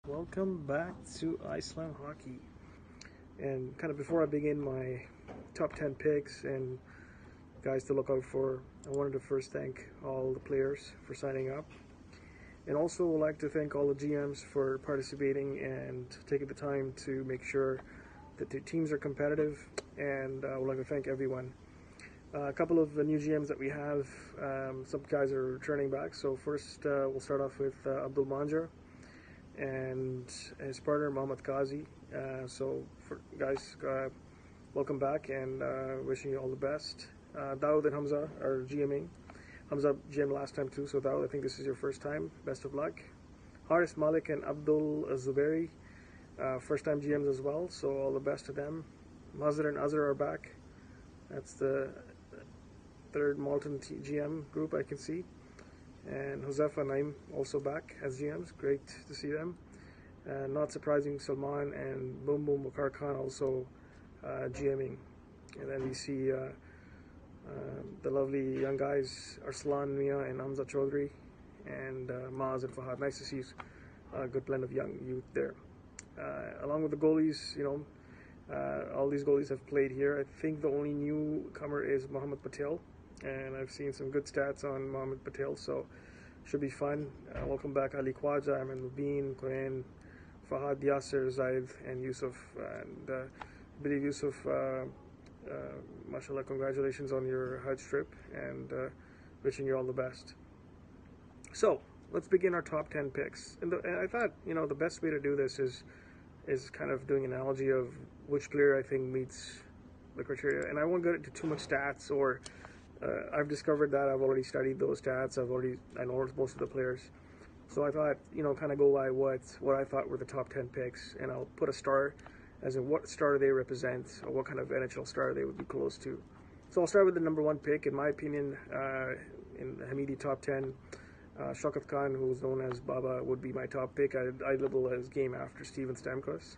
Welcome back to Iceland Hockey. And kind of before I begin my top 10 picks and guys to look out for, I wanted to first thank all the players for signing up. And also would like to thank all the GMs for participating and taking the time to make sure that the teams are competitive. And I would like to thank everyone. A couple of the new GMs that we have, some guys are returning back. So first we'll start off with Abdul Manjar and his partner Mohammad Qazi. Guys, welcome back and wishing you all the best. Dawood and Hamza are GMing. Hamza GM last time too, so Dawood, I think this is your first time. Best of luck. Haris Malik and Abdul Zubairi, first time GMs as well, so all the best to them. Mazhar and Azhar are back. That's the third Malton GM group I can see. And Josefa and Naim also back as GMs. Great to see them. Not surprising, Salman and Boom Boom Bakar Khan also GMing. And then we see the lovely young guys, Arslan Mia and Hamza Chaudhry, and Maaz and Fahad. Nice to see a good blend of young youth there. Along with the goalies, all these goalies have played here. I think the only newcomer is Mohammad Patel, and I've seen some good stats on Mohammad Patel, so should be fun. Welcome back Ali Khwaja, Ahmed Lubin, Quran, Fahad Yasser, Zaid, and Yusuf. And I believe Yusuf, mashallah, congratulations on your Hajj trip, and wishing you all the best. So let's begin our top 10 picks. And I thought, the best way to do this is kind of doing an analogy of which player I think meets the criteria. And I won't get into too much stats, or I've discovered that I've already studied those stats. I know most of the players. So I thought, kind of go by what I thought were the top 10 picks, and I'll put a star as in what star they represent, or what kind of NHL star they would be close to. So I'll start with the number one pick. In my opinion, in the Hamidi top 10, Shaukat Khan, who's known as Baba, would be my top pick. I label his game after Steven Stamkos,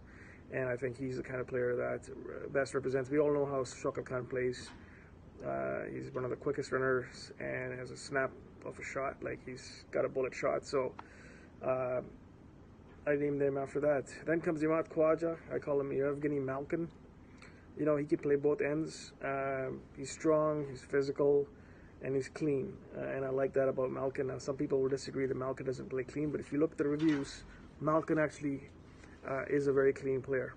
and I think he's the kind of player that best represents. We all know how Shaukat Khan plays. He's one of the quickest runners and has a snap of a shot, like he's got a bullet shot. So I named him after that. Then comes Imad Khwaja. I call him Yevgeny Malkin. He can play both ends. He's strong, he's physical, and he's clean. And I like that about Malkin. Now, some people will disagree that Malkin doesn't play clean, but if you look at the reviews, Malkin actually is a very clean player.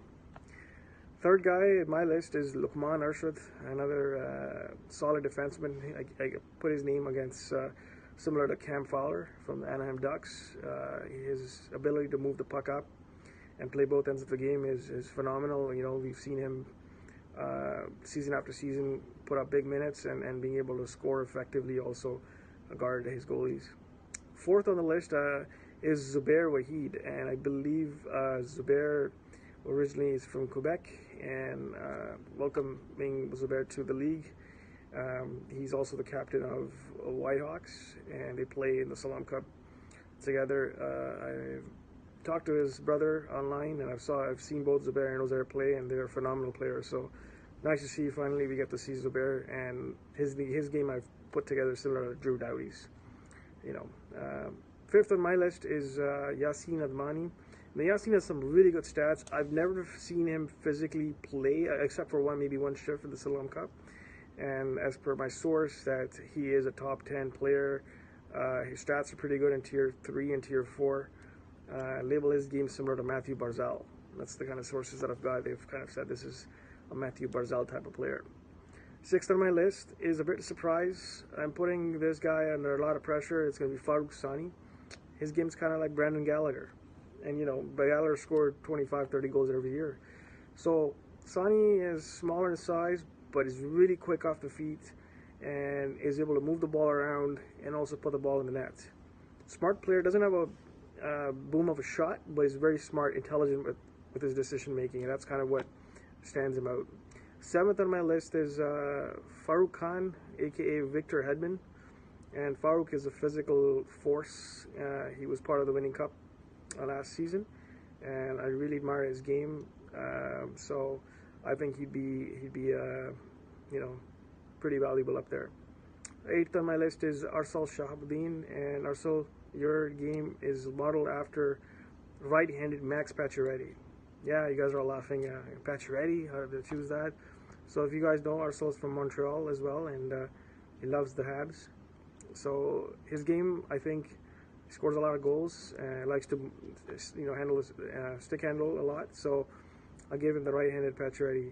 Third guy in my list is Lukman Arshad, another solid defenseman. I put his name against similar to Cam Fowler from the Anaheim Ducks. His ability to move the puck up and play both ends of the game is phenomenal. We've seen him season after season put up big minutes and being able to score effectively, also guard his goalies. Fourth on the list is Zubair Wahid, and I believe Zubair originally is from Quebec, and welcoming Zubair to the league. He's also the captain of Whitehawks, and they play in the Salam Cup together. I've talked to his brother online, and I've seen both Zubair and Ozair play, and they're phenomenal players. So nice to see finally we get to see Zubair, and his game I've put together similar to Drew Doughty's. Fifth on my list is Yasin Admani. Now, Yasin has some really good stats. I've never seen him physically play, except for maybe one shift in the Salam Cup. And as per my source, that he is a top 10 player. His stats are pretty good in Tier 3 and Tier 4. Label his game similar to Matthew Barzal. That's the kind of sources that I've got. They've kind of said this is a Matthew Barzal type of player. Sixth on my list is a bit of a surprise. I'm putting this guy under a lot of pressure. It's going to be Farouk Sani. His game's kind of like Brandon Gallagher. And, Gallagher scored 25, 30 goals every year. So Sani is smaller in size, but is really quick off the feet and is able to move the ball around and also put the ball in the net. Smart player, doesn't have a boom of a shot, but is very smart, intelligent with his decision making, and that's kind of what stands him out. Seventh on my list is Farouk Khan, aka Victor Hedman. And Farouk is a physical force. He was part of the winning cup last season, and I really admire his game. So I think he'd be pretty valuable up there. Eighth on my list is Arsal Shahabuddin, and Arsal, your game is modeled after right-handed Max Pacioretty. Yeah, you guys are all laughing. Pacioretty, how did they choose that? So if you guys know, Arsenal's from Montreal as well, and he loves the Habs. So his game, I think, he scores a lot of goals. Likes to, handle his stick handle a lot. So I gave him the right-handed Pacioretty.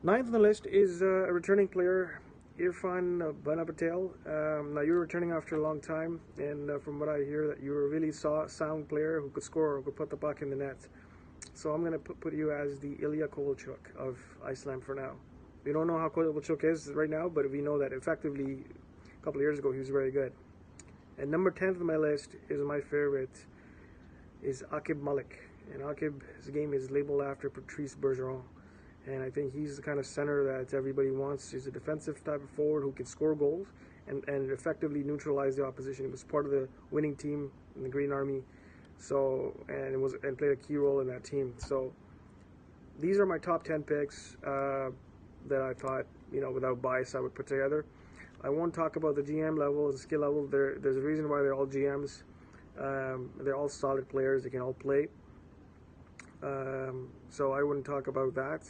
Ninth on the list is a returning player, Irfan Banapatel. Now you're returning after a long time, and from what I hear, that you're a really sound player who could score, who could put the puck in the net. So I'm going to put you as the Ilya Kovalchuk of Iceland for now. We don't know how Kovalchuk is right now, but we know that effectively a couple of years ago he was very good. And number 10th on my list is my favorite, is Akib Malik. And Akib's game is labeled after Patrice Bergeron. And I think he's the kind of center that everybody wants. He's a defensive type of forward who can score goals and effectively neutralize the opposition. He was part of the winning team in the Green Army, and played a key role in that team. So these are my top 10 picks that I thought, without bias, I would put together. I won't talk about the GM level and skill level. There's a reason why they're all GMs. They're all solid players. They can all play. So I wouldn't talk about that.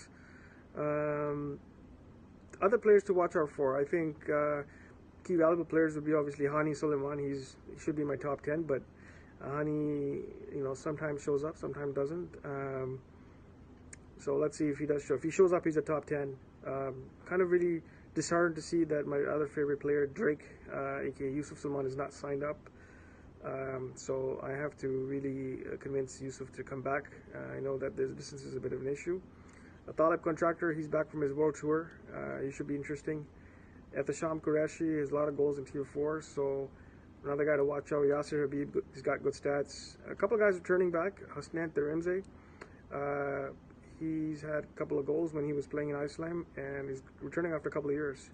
Other players to watch out for, I think key valuable players would be obviously Hani Suleiman. He should be my top 10, but Hani, sometimes shows up, sometimes doesn't. So let's see if he does show. If he shows up, he's a top 10. Kind of really disheartened to see that my other favorite player, Drake, aka Yusuf Suleiman, is not signed up. So I have to really convince Yusuf to come back. I know that the distance is a bit of an issue. A Talib contractor, he's back from his world tour. He should be interesting. Ethasham Qureshi has a lot of goals in Tier 4, so another guy to watch out. Yasser Habib, he's got good stats. A couple of guys returning back. Hasnat Derimze, he's had a couple of goals when he was playing in Iceland, and he's returning after a couple of years.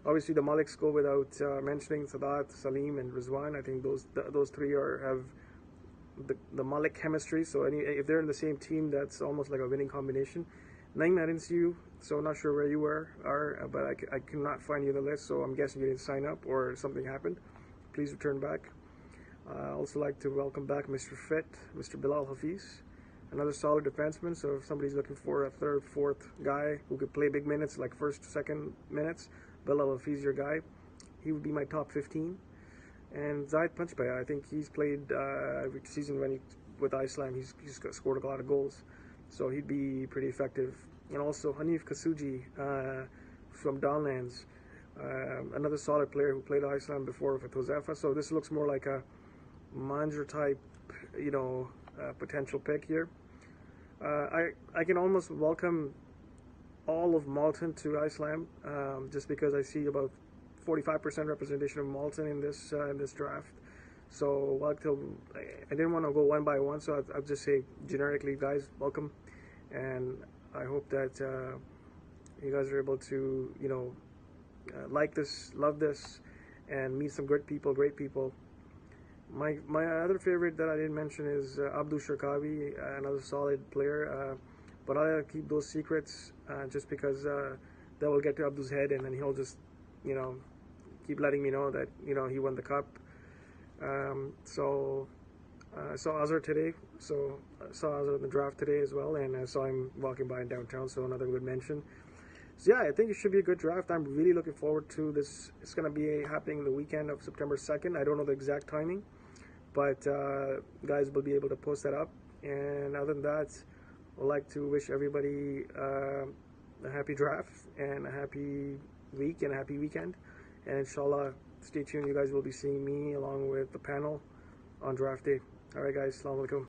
Obviously, the Maliks go without mentioning. Sadat, Salim, and Rizwan. I think those three have the Malik chemistry. So if they're in the same team, that's almost like a winning combination. Naim, I didn't see you, so I'm not sure where you are, but I cannot find you in the list, so I'm guessing you didn't sign up or something happened. Please return back. I also like to welcome back Mr. Fit, Mr. Bilal Hafiz, another solid defenseman. So if somebody's looking for a third, fourth guy who could play big minutes, like first, second minutes, Bilal Hafiz, your guy. He would be my top 15. And Zayed Panchpaya, I think he's played every season with Iceland. He's scored a lot of goals, so he'd be pretty effective. And also Hanif Kasuji from Downlands, another solid player who played Iceland before with Josefa. So this looks more like a Manger type, potential pick here. I can almost welcome all of Malton to Iceland, just because I see about 45% representation of Malton in this draft. So I didn't want to go one by one, so I'll just say generically, guys, welcome, and I hope that you guys are able to like this, love this, and meet some great people. My other favorite that I didn't mention is Abdul Shirkawi, another solid player, but I'll keep those secrets just because that will get to Abdul's head, and then he'll just keep letting me know that he won the cup. So I saw Azhar today, so I saw Azhar in the draft today as well, and I saw him walking by in downtown, so another good mention. So yeah, I think it should be a good draft. I'm really looking forward to this. It's going to be happening the weekend of September 2nd. I don't know the exact timing, but guys will be able to post that up. And other than that, I'd like to wish everybody a happy draft and a happy week and a happy weekend. And inshallah, stay tuned. You guys will be seeing me along with the panel on draft day. All right, guys. Assalamu alaikum.